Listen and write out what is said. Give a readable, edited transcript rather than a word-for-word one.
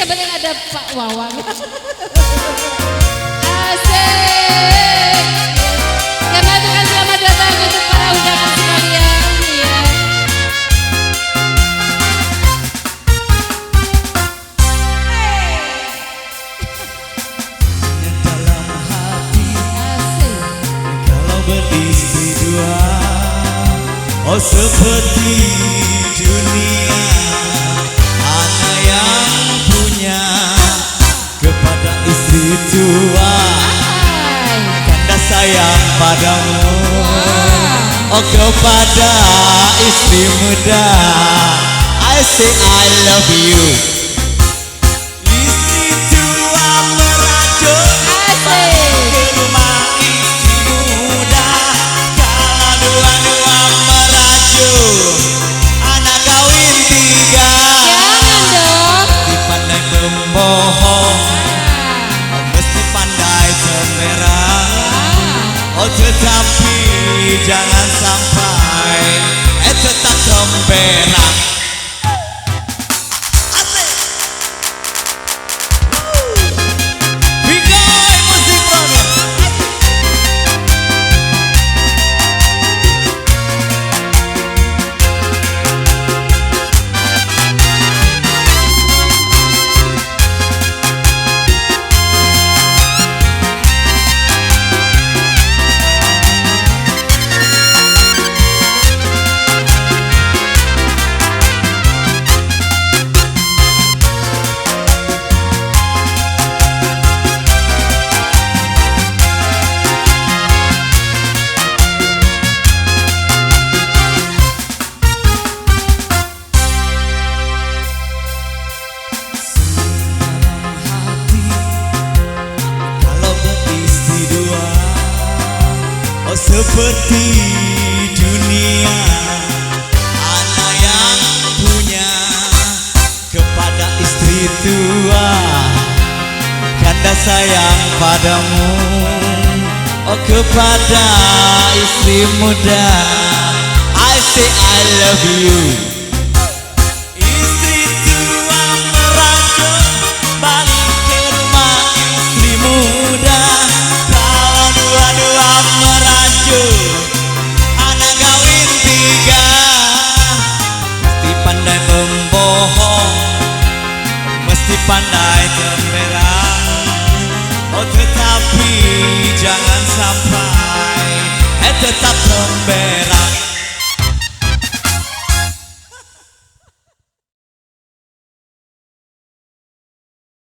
yang penting ada Pak Wawang. Asik. Kami aturkan selamat datang untuk para undangan sekalian ya. Dalam hati Asik. kalau beristri dua, oh seperti dunia. Anak yang punya kepada istri tua, tanda sayang padamu. Oh kepada istri muda, I say I love you. Istri tua merajuk balik ke rumah istri muda. Kalau dua-dua merajuk, anak kawin tiga. Jangan dong. Mesti pandai membohong, mesti pandai cemerlang. Oh tetapi jangan sampai tetap temperang. Asik. Bigoy Musik Brother. Seperti dunia, anak yang punya kepada istri tua, tanda sayang padamu. Oh kepada istri muda, I say I love you. Istri tua merajuk balik ke rumah istri muda. Kalau dua-dua anak kawin tiga, mesti pandai membohong, mesti pandai cemerlang. Oh tetapi jangan sampai tetap temberang.